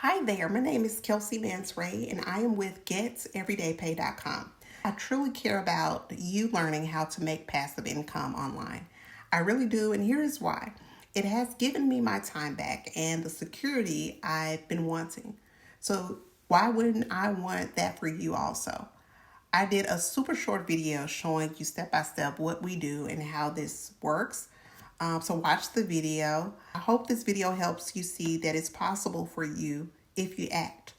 Hi there, my name is Kelsey Mansray and I am with GetEverydayPay.com. I truly care about you learning how to make passive income online. I really do, and here's why. It has given me my time back and the security I've been wanting. So, why wouldn't I want that for you also? I did a super short video showing you step by step what we do and how this works. So watch the video. I hope this video helps you see that it's possible for you if you act.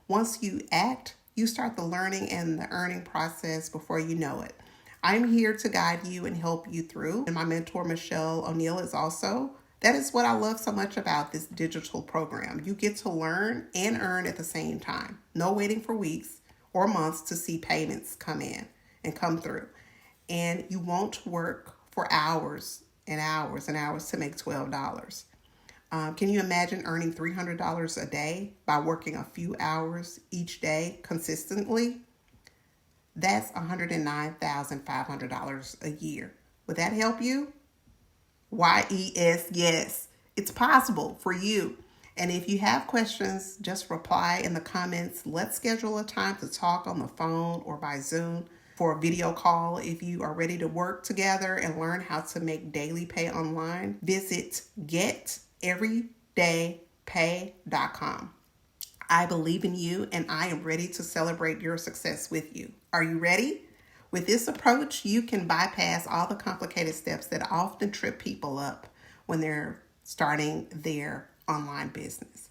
Once you act, you start the learning and the earning process before you know it. I'm here to guide you and help you through. And my mentor, Michelle O'Neill, is also. That is what I love so much about this digital program. You get to learn and earn at the same time. No waiting for weeks or months to see payments come in and come through. And you won't work for hours and hours and hours to make $12. Can you imagine earning $300 a day by working a few hours each day consistently? That's $109,500 a year. Would that help you? YES, yes. It's possible for you. And if you have questions, just reply in the comments. Let's schedule a time to talk on the phone or by Zoom for a video call. If you are ready to work together and learn how to make daily pay online, visit GetEverydayPay.com. I believe in you and I am ready to celebrate your success with you. Are you ready? With this approach, you can bypass all the complicated steps that often trip people up when they're starting their online business.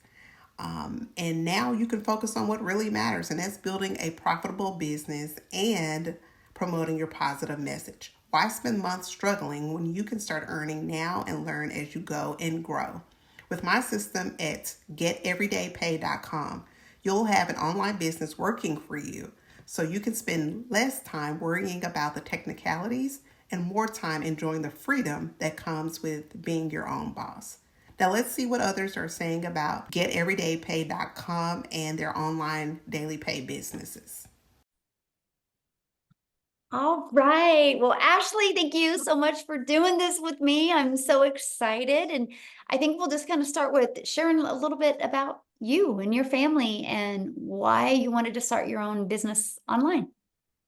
And now you can focus on what really matters, and that's building a profitable business and promoting your positive message. Why spend months struggling when you can start earning now and learn as you go and grow? With my system at GetEverydayPay.com, you'll have an online business working for you so you can spend less time worrying about the technicalities and more time enjoying the freedom that comes with being your own boss. Now let's see what others are saying about GetEverydayPay.com and their online daily pay businesses. All right. Well, Ashley, thank you so much for doing this with me. I'm so excited. And I think we'll just kind of start with sharing a little bit about you and your family and why you wanted to start your own business online.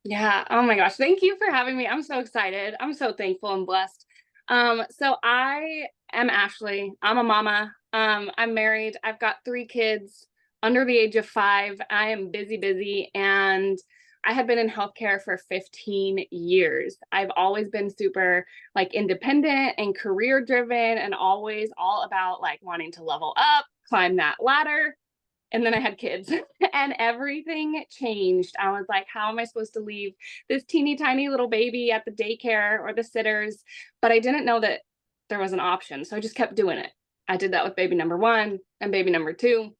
Yeah. Oh my gosh. Thank you for having me. I'm so excited. I'm so thankful and blessed. So I am Ashley. I'm a mama. I'm married. I've got 3 kids under the age of 5. I am busy, and I have been in healthcare for 15 years. I've always been super like independent and career driven and always all about like wanting to level up, climb that ladder. And then I had kids and everything changed. I was like, how am I supposed to leave this teeny tiny little baby at the daycare or the sitters? But I didn't know that there was an option. So I just kept doing it. I did that with baby number 1 and baby number 2.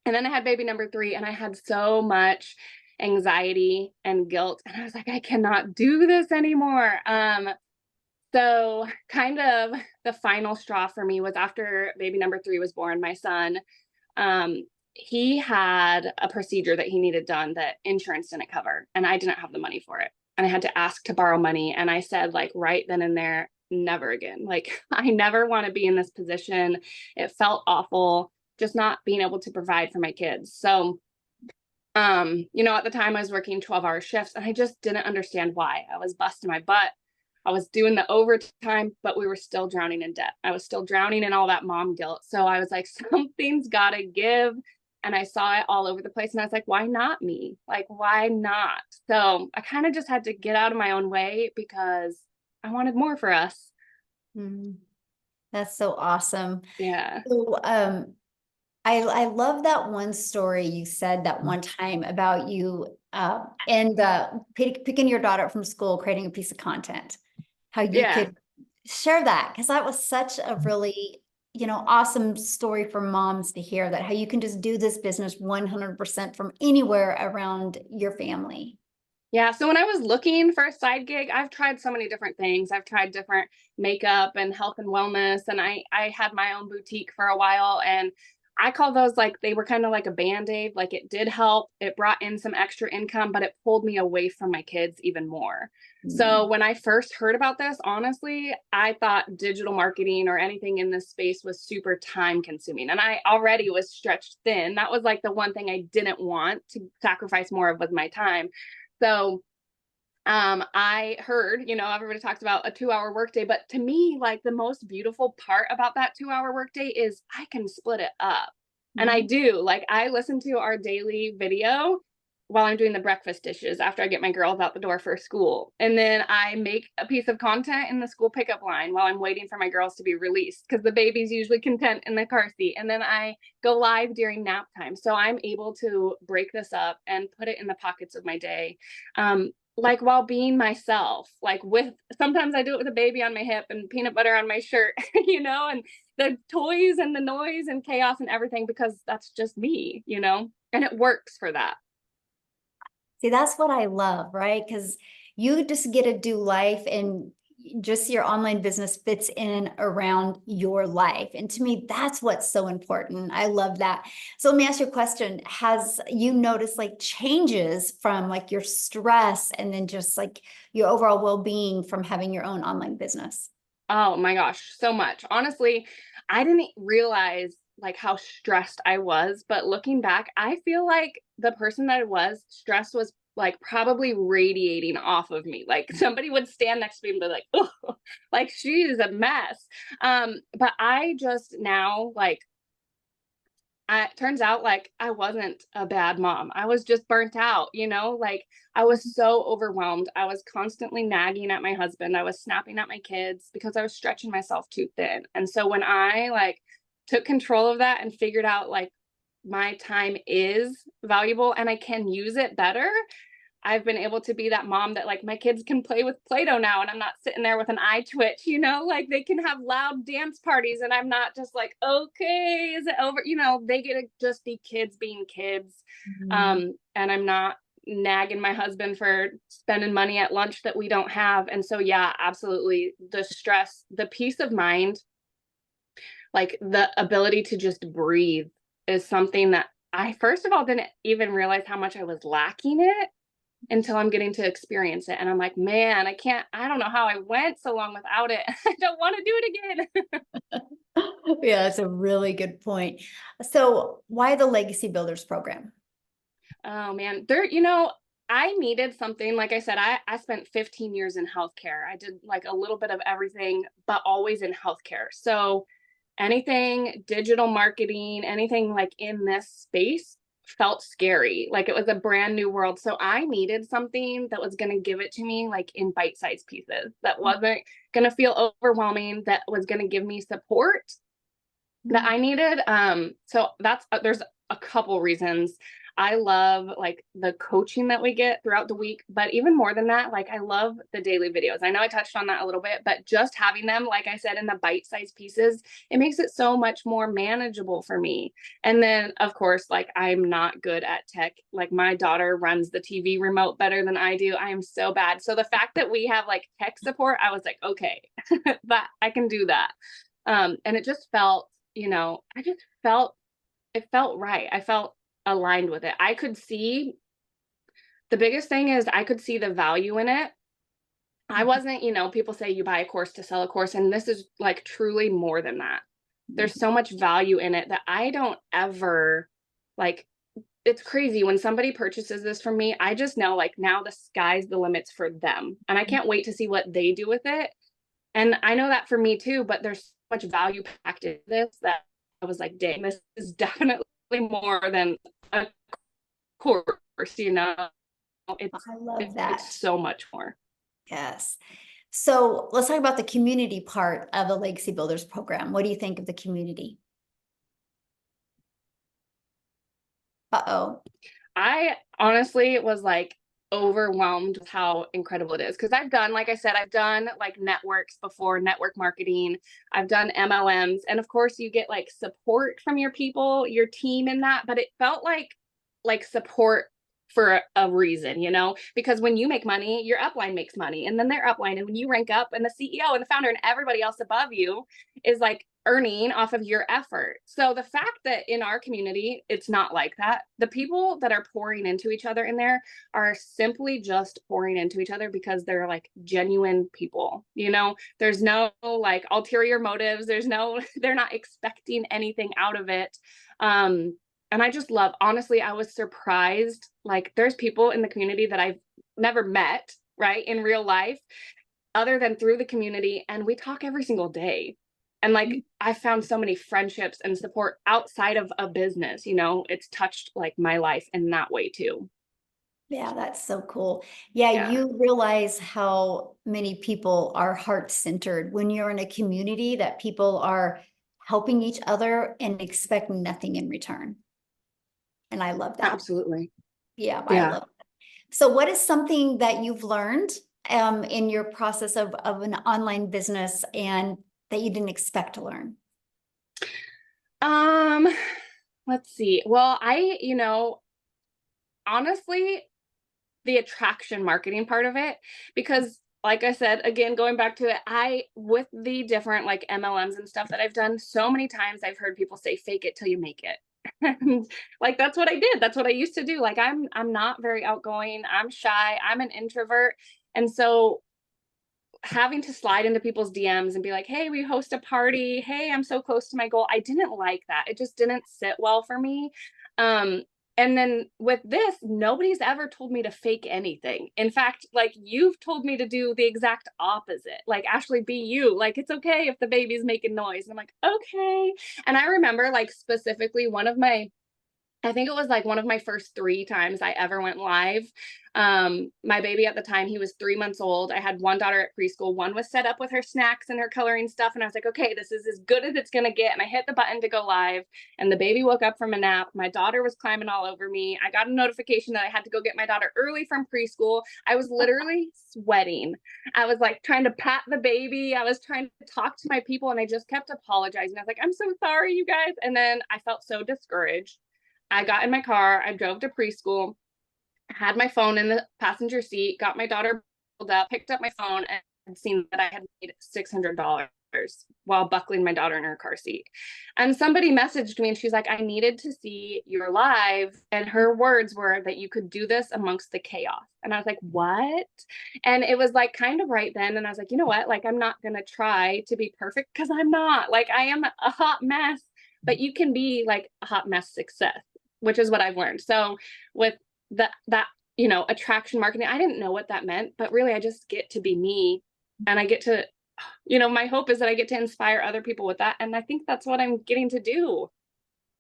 And then I had baby number 3, and I had so much anxiety and guilt. And I was like, I cannot do this anymore. So kind of the final straw for me was after baby number 3 was born, my son. He had a procedure that he needed done that insurance didn't cover, and I didn't have the money for it. And I had to ask to borrow money. And I said, like, right then and there, never again. Like, I never want to be in this position. It felt awful just not being able to provide for my kids. So, at the time I was working 12-hour shifts, and I just didn't understand why. I was busting my butt. I was doing the overtime, but we were still drowning in debt. I was still drowning in all that mom guilt. So I was like, something's got to give. And I saw it all over the place. And I was like, why not me? Like, why not? So I kind of just had to get out of my own way because I wanted more for us. Mhm. That's so awesome. Yeah. So, I love that one story you said that one time about you and picking your daughter up from school, creating a piece of content. How you Yeah. could share that, because that was such a really, awesome story for moms to hear, that how you can just do this business 100% from anywhere around your family. Yeah. So when I was looking for a side gig, I've tried so many different things. I've tried different makeup and health and wellness. And I had my own boutique for a while. And I call those like, they were kind of like a band-aid. Like it did help. It brought in some extra income, but it pulled me away from my kids even more. So Mm. when I first heard about this, honestly, I thought digital marketing or anything in this space was super time consuming. And I already was stretched thin. That was like the one thing I didn't want to sacrifice more of was my time. So I heard, everybody talks about a 2-hour workday, but to me, like the most beautiful part about that 2-hour workday is I can split it up. And I Mhm. do, like, I listen to our daily video while I'm doing the breakfast dishes after I get my girls out the door for school. And then I make a piece of content in the school pickup line while I'm waiting for my girls to be released because the baby's usually content in the car seat. And then I go live during nap time. So I'm able to break this up and put it in the pockets of my day. Like while being myself, like with, sometimes I do it with a baby on my hip and peanut butter on my shirt, and the toys and the noise and chaos and everything, because that's just me, and it works for that. See, that's what I love, right? Because you just get to do life and just your online business fits in around your life. And to me, that's what's so important. I love that. So let me ask you a question. Has you noticed like changes from like your stress and then just like your overall well-being from having your own online business? Oh my gosh, so much. Honestly, I didn't realize like how stressed I was, but looking back, I feel like the person that I was, stress was like probably radiating off of me. Like somebody would stand next to me and be like, oh, like she's a mess. But I just now like it turns out like I wasn't a bad mom. I was just burnt out, like I was so overwhelmed. I was constantly nagging at my husband. I was snapping at my kids because I was stretching myself too thin. And so when I like took control of that and figured out like my time is valuable and I can use it better, I've been able to be that mom that like my kids can play with Play-Doh now and I'm not sitting there with an eye twitch, like they can have loud dance parties and I'm not just like, okay, is it over? They get to just be kids being kids. Mhm. And I'm not nagging my husband for spending money at lunch that we don't have. And so, yeah, absolutely. The stress, the peace of mind, like the ability to just breathe is something that I, first of all, didn't even realize how much I was lacking it until I'm getting to experience it. And I'm like, man, I don't know how I went so long without it. I don't want to do it again. Yeah, that's a really good point. So why the Legacy Builders program? Oh man, I needed something. Like I said, I spent 15 years in healthcare. I did like a little bit of everything, but always in healthcare. So anything digital marketing, anything like in this space felt scary. Like it was a brand new world. So I needed something that was going to give it to me like in bite-sized pieces, that wasn't going to feel overwhelming, that was going to give me support that I needed. So that's there's a couple reasons. I love like the coaching that we get throughout the week, but even more than that, like I love the daily videos. I know I touched on that a little bit, but just having them, like I said, in the bite-sized pieces, it makes it so much more manageable for me. And then of course, like I'm not good at tech. Like my daughter runs the TV remote better than I do. I am so bad. So the fact that we have like tech support, I was like, okay, that I can do that. And it just felt, I just felt, it felt right. I felt aligned with it. I could see, the biggest thing is I could see the value in it. I wasn't, people say you buy a course to sell a course, and this is like truly more than that. There's so much value in it that I don't ever like. It's crazy when somebody purchases this from me. I just know like now the sky's the limits for them, and I can't wait to see what they do with it. And I know that for me too, but there's so much value packed in this that I was like, dang, this is definitely more than a course, It's I love it's that. so much more. Yes. So let's talk about the community part of the Legacy Builders program. What do you think of the community? Uh-oh. I honestly was like overwhelmed with how incredible it is. Cause I've done, like I said, I've done like networks before, network marketing. I've done MLMs. And of course you get like support from your people, your team in that, but it felt like support for a reason, you know, because when you make money, your upline makes money, and then their upline, and when you rank up, and the CEO and the founder and everybody else above you is like earning off of your effort. So the fact that in our community it's not like that, the people that are pouring into each other in there are simply just pouring into each other because they're like genuine people, you know. There's no like ulterior motives, there's no they're not expecting anything out of it. And I just love, honestly, I was surprised. Like, there's people in the community that I've never met, right, in real life, other than through the community. And we talk every single day. And like, I found so many friendships and support outside of a business, you know, it's touched like my life in that way too. Yeah, that's so cool. Yeah, Yeah, you realize how many people are heart-centered when you're in a community that people are helping each other and expect nothing in return. And I love that. absolutely. Yeah, I Yeah. love that. So what is something that you've learned in your process of an online business and that you didn't expect to learn? Um, let's see. Well, you know, honestly, the attraction marketing part of it, because like I said, again, going back to it, with the different like MLMs and stuff that I've done, so many times I've heard people say fake it till you make it. And like, that's what I did. That's what I used to do. Like, I'm not very outgoing. I'm shy. I'm an introvert. And so having to slide into people's DMs and be like, hey, we host a party. Hey, I'm so close to my goal. I didn't like that. It just didn't sit well for me. Um, and then with this, nobody's ever told me to fake anything. In fact, like, you've told me to do the exact opposite. Like, Ashley, be you. Like, it's okay if the baby's making noise. And I'm like, okay. And I remember like specifically I think it was like one of my first 3 times I ever went live. My baby at the time, he was 3 months old. I had one daughter at preschool. One was set up with her snacks and her coloring stuff. And I was like, okay, this is as good as it's going to get. And I hit the button to go live. And the baby woke up from a nap. My daughter was climbing all over me. I got a notification that I had to go get my daughter early from preschool. I was literally sweating. I was like trying to pat the baby. I was trying to talk to my people. And I just kept apologizing. I was like, I'm so sorry, you guys. And then I felt so discouraged. I got in my car, I drove to preschool, had my phone in the passenger seat, got my daughter pulled up, picked up my phone, and seen that I had made $600 while buckling my daughter in her car seat. And somebody messaged me and she's like, I needed to see your live. And her words were that you could do this amongst the chaos. And I was like, what? And it was like kind of right then. And I was like, you know what? Like, I'm not going to try to be perfect because I'm not. Like, I am a hot mess, but you can be like a hot mess success, which is what I've learned. So with that, you know, attraction marketing, I didn't know what that meant, but really I just get to be me, and I get to, you know, my hope is that I get to inspire other people with that. And I think that's what I'm getting to do.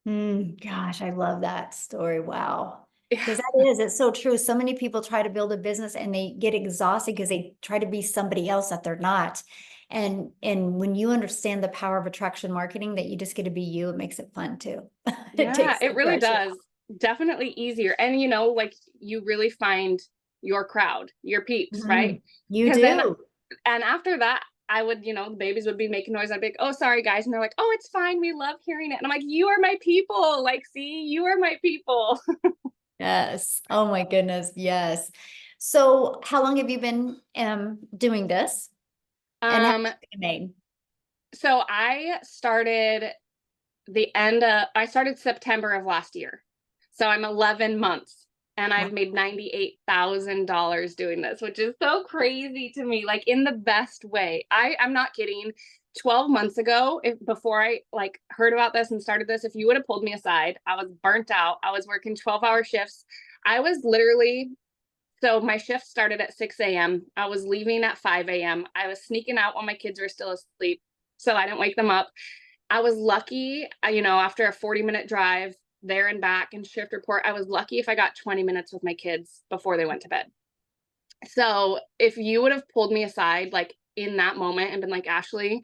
Gosh, I love that story. Wow. Yeah. Because it's so true. So many people try to build a business and they get exhausted because they try to be somebody else that they're not. And when you understand the power of attraction marketing, that you just get to be you, it makes it fun too. It Yeah, takes the it really pressure does. Definitely easier. And, you know, like, you really find your crowd, your peeps, out. right? You Because then, do. and after that, I would, you know, the babies would be making noise. I'd be like, oh, sorry, guys. And they're like, oh, it's fine. We love hearing it. And I'm like, you are my people. Like, see, you are my people. Yes. Oh my goodness. Yes. So how long have you been doing this? And how Um, much have you made? so I started September of last year. So I'm 11 months and Wow. I've made $98,000 doing this, which is so crazy to me, like, in the best way. I'm not kidding. 12 months ago, before I like heard about this and started this, if you would have pulled me aside, I was burnt out. I was working 12-hour shifts. I was literally, so my shift started at 6 a.m. I was leaving at 5 a.m. I was sneaking out while my kids were still asleep so I didn't wake them up. I was lucky, you know, after a 40-minute drive there and back and shift report, I was lucky if I got 20 minutes with my kids before they went to bed. So if you would have pulled me aside, like, in that moment and been like, Ashley,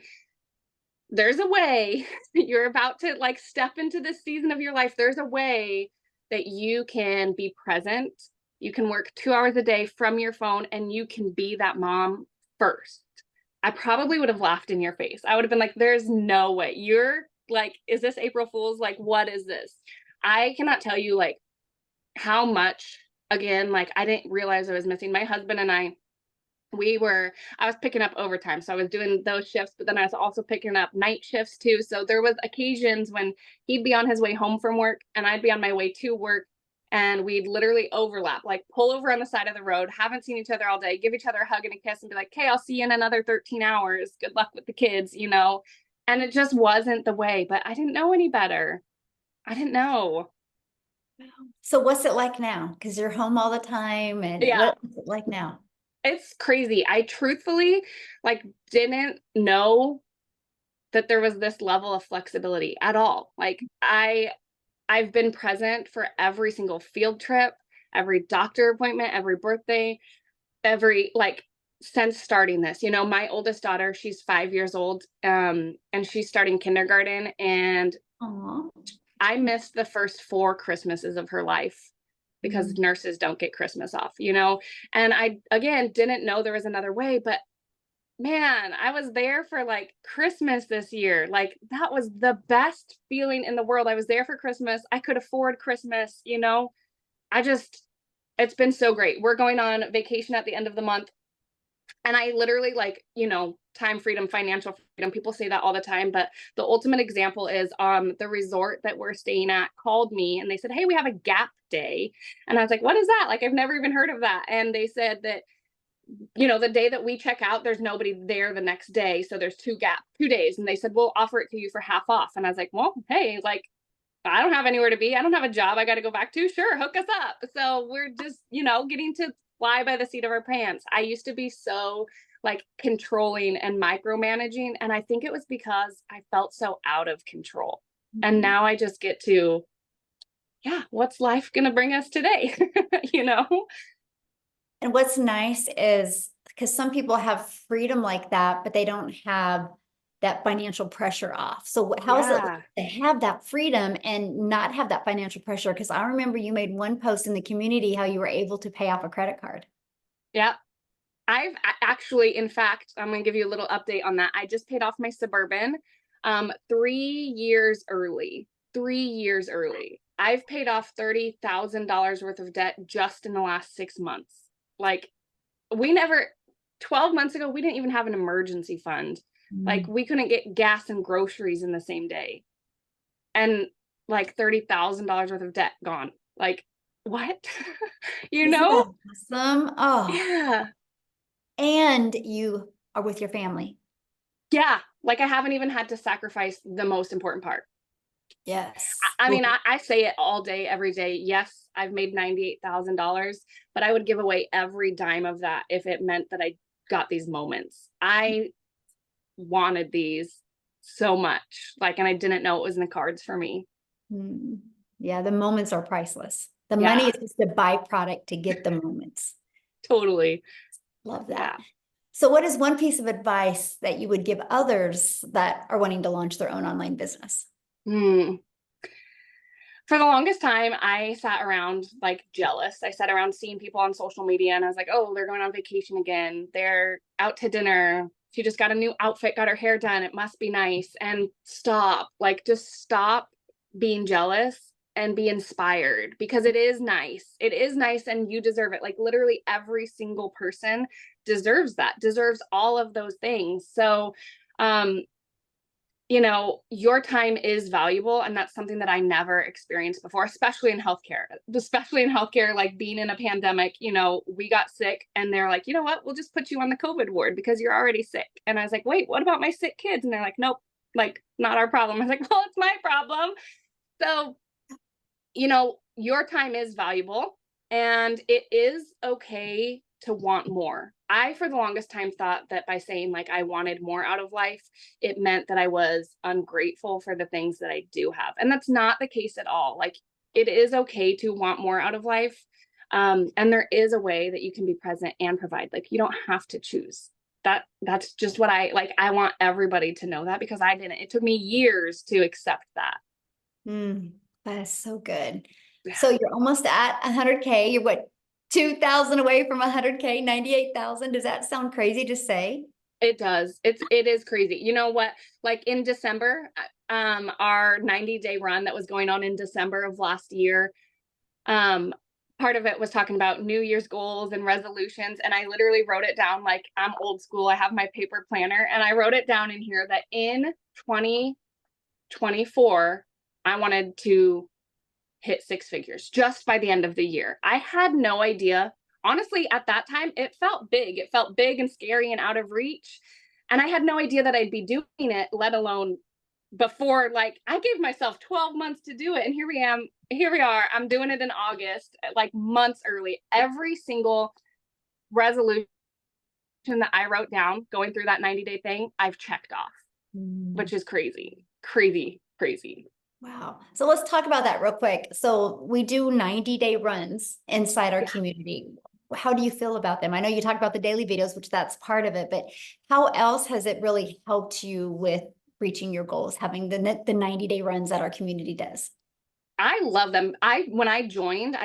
there's a way you're about to like step into this season of your life. There's a way that you can be present. You can work 2 hours a day from your phone and you can be that mom first. I probably would have laughed in your face. I would have been like, there's no way. You're like, is this April Fool's? Like, what is this? I cannot tell you like how much again, like I didn't realize I was missing. My husband and I was picking up overtime. So I was doing those shifts, but then I was also picking up night shifts too. So there was occasions when he'd be on his way home from work and I'd be on my way to work, and we'd literally overlap, like pull over on the side of the road, haven't seen each other all day, give each other a hug and a kiss and be like, "Okay, I'll see you in another 13 hours. Good luck with the kids," you know? And it just wasn't the way, but I didn't know any better. I didn't know. So what's it like now? Because you're home all the time, and Yeah. what's it like now? It's crazy. I truthfully like didn't know that there was this level of flexibility at all. Like I've been present for every single field trip, every doctor appointment, every birthday, every like since starting this. You know, my oldest daughter, she's 5 years old, and she's starting kindergarten, and Aw. I missed the first 4 Christmases of her life because Mm. nurses don't get Christmas off, you know? And I, again, didn't know there was another way, but man, I was there for like Christmas this year. Like that was the best feeling in the world. I was there for Christmas. I could afford Christmas, you know? I just, it's been so great. We're going on vacation at the end of the month. And I literally like, you know, time freedom, financial freedom. People say that all the time, but the ultimate example is the resort that we're staying at called me and they said, "Hey, we have a gap day." And I was like, "What is that?" Like I've never even heard of that. And they said that, you know, the day that we check out, there's nobody there the next day. So there's 2 days. And they said, "We'll offer it to you for half off." And I was like, "Well, hey, like I don't have anywhere to be. I don't have a job I got to go back to. Sure, hook us up." So we're just, you know, getting to fly by the seat of our pants. I used to be so like controlling and micromanaging. And I think it was because I felt so out of control. And Mhm. now I just get to, yeah, what's life going to bring us today? You know? And what's nice is because some people have freedom like that, but they don't have that financial pressure off. So how is it Yeah. to have that freedom and not have that financial pressure? Because I remember you made one post in the community how you were able to pay off a credit card. Yeah. Actually, in fact, I'm going to give you a little update on that. I just paid off my Suburban 3 years early. 3 years early. I've paid off $30,000 worth of debt just in the last 6 months. Like, we never, 12 months ago, we didn't even have an emergency fund. Like, Mm. we couldn't get gas and groceries in the same day. And like $30,000 worth of debt gone. Like, what? You Isn't know? that awesome? Oh, Yeah. and you are with your family. Yeah, like I haven't even had to sacrifice the most important part. Yes. I Well, mean, I say it all day, every day. Yes, I've made $98,000, but I would give away every dime of that if it meant that I got these moments. I wanted these so much, like, and I didn't know it was in the cards for me. mm, yeah, the moments are priceless. The money Yeah, is just a byproduct to get the moments. totally. Love that. Yeah. So what is one piece of advice that you would give others that are wanting to launch their own online business? Hmm. For the longest time, I sat around like jealous. I sat around seeing people on social media and I was like, "Oh, they're going on vacation again. They're out to dinner. She just got a new outfit, got her hair done. It must be nice." And stop, like, just stop being jealous and be inspired because it is nice. It is nice and you deserve it. Like, literally, every single person deserves that, deserves all of those things. So, um, you know, your time is valuable. And that's something that I never experienced before, especially in healthcare, like being in a pandemic, you know, we got sick and they're like, "You know what, we'll just put you on the COVID ward because you're already sick." And I was like, "Wait, what about my sick kids?" And they're like, "Nope, like not our problem." I was like, "Well, it's my problem." So, you know, your time is valuable and it is okay to want more. I, for the longest time, thought that by saying like I wanted more out of life, it meant that I was ungrateful for the things that I do have. And that's not the case at all. Like, it is okay to want more out of life. And there is a way that you can be present and provide. Like, you don't have to choose. That's just what I like. I want everybody to know that because I didn't. It took me years to accept that. Mm, that is so good. Yeah. So you're almost at 100K. You're what, 2,000 away from 100K, 98,000. Does that sound crazy to say? It does. It is crazy. You know what? Like in December, our 90-day run that was going on in December of last year, um, part of it was talking about New Year's goals and resolutions. And I literally wrote it down, like I'm old school. I have my paper planner and I wrote it down in here that in 2024, I wanted to hit 6 figures just by the end of the year. I had no idea. Honestly, at that time, it felt big. It felt big and scary and out of reach. And I had no idea that I'd be doing it, let alone before, like I gave myself 12 months to do it. And here we are. I'm doing it in August, like months early. Every single resolution that I wrote down going through that 90-day thing, I've checked off, which is crazy, crazy, crazy. Wow. So let's talk about that real quick. So we do 90-day runs inside our community. How do you feel about them? I know you talked about the daily videos, which that's part of it, but how else has it really helped you with reaching your goals, having the 90-day runs that our community does? I love them. When I joined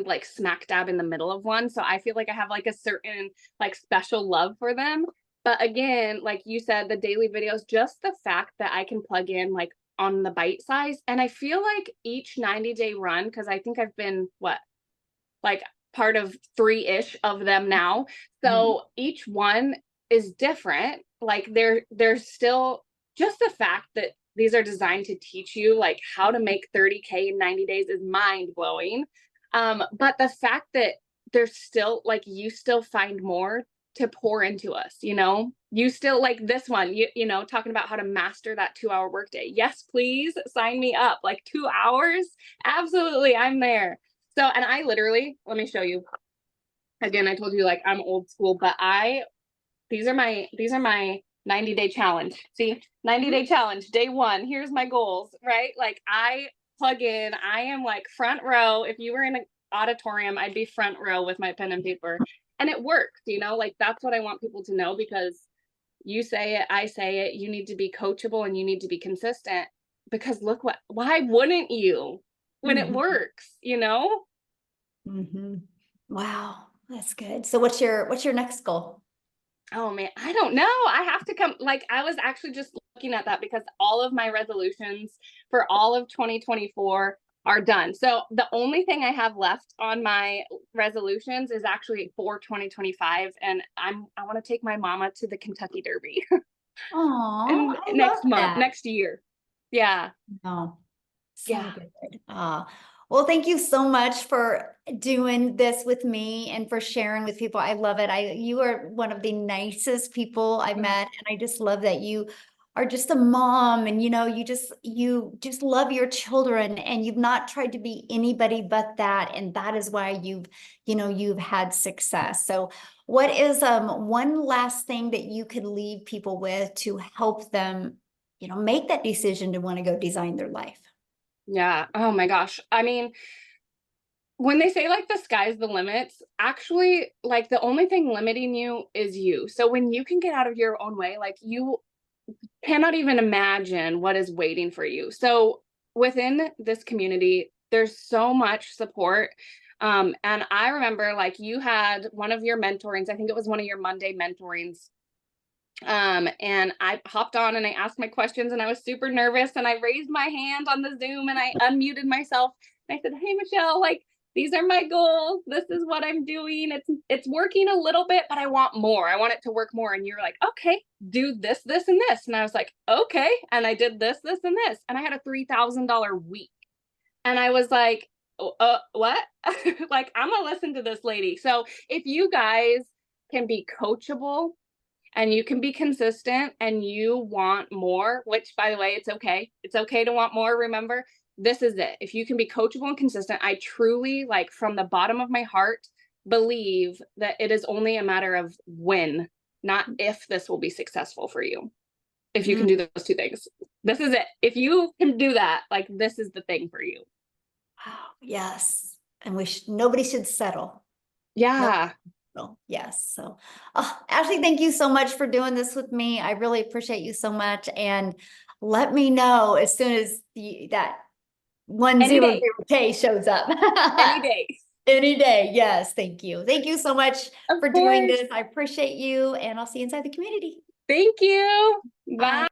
like smack dab in the middle of one. So I feel like I have like a certain like special love for them. But again, like you said, the daily videos, just the fact that I can plug in like on the bite size. And I feel like each 90-day run, because I think I've been like part of 3-ish of them now. So each one is different. Like there's still just the fact that these are designed to teach you like how to make 30K in 90 days is mind blowing. But the fact that there's still like, you still find more to pour into us, you know, you still like this one, you know, talking about how to master that 2-hour workday. Yes, please sign me up. Like 2 hours. Absolutely. I'm there. So, and I literally, let me show you again. I told you like I'm old school, but these are my 90-day challenge. See, 90-day challenge, day 1. Here's my goals, right? Like I plug in, I am like front row. If you were in an auditorium, I'd be front row with my pen and paper. And it works, you know, like that's what I want people to know, because you say it, I say it, you need to be coachable and you need to be consistent, because look why wouldn't you when it works, you know? Wow, that's good. So what's your next goal? Oh man, I don't know. I have to come, like I was actually just looking at that because all of my resolutions for all of 2024 are done. So the only thing I have left on my resolutions is actually for 2025, and I want to take my mama to the Kentucky Derby Oh, and I love that. next year. Yeah. Oh, so Yeah. good. Well, thank you so much for doing this with me and for sharing with people. I love it. You are one of the nicest people I've met, and I just love that you are just a mom, and you know, you just love your children, and you've not tried to be anybody but that, and that is why you've had success. So what is one last thing that you could leave people with to help them, make that decision to want to go design their life? Yeah. Oh my gosh. I mean, when they say like the sky's the limits, actually, like the only thing limiting you is you. So when you can get out of your own way, like you cannot even imagine what is waiting for you. So within this community, there's so much support. And I remember like you had one of your mentorings, I think it was one of your Monday mentorings. And I hopped on and I asked my questions, and I was super nervous, and I raised my hand on the Zoom and I unmuted myself. And I said, "Hey, Michelle, like these are my goals. This is what I'm doing. It's working a little bit, but I want more. I want it to work more." And you're like, "Okay, do this, this, and this." And I was like, "Okay." And I did this, this, and this. And I had a $3,000 week. And I was like, what? Like, I'm gonna listen to this lady. So if you guys can be coachable and you can be consistent and you want more, which by the way, it's okay. It's okay to want more. Remember, this is it. If you can be coachable and consistent, I truly, like from the bottom of my heart, believe that it is only a matter of when, not if this will be successful for you. If you can do those 2 things, this is it. If you can do that, like this is the thing for you. Wow, yes. And nobody should settle. Yeah. Oh, yes. So, Ashley, thank you so much for doing this with me. I really appreciate you so much. And let me know as soon as that 100K shows up. Any day. Any day. Yes. Thank you. Thank you so much Of for doing course. this. I appreciate you, and I'll see you inside the community. Thank you. Bye.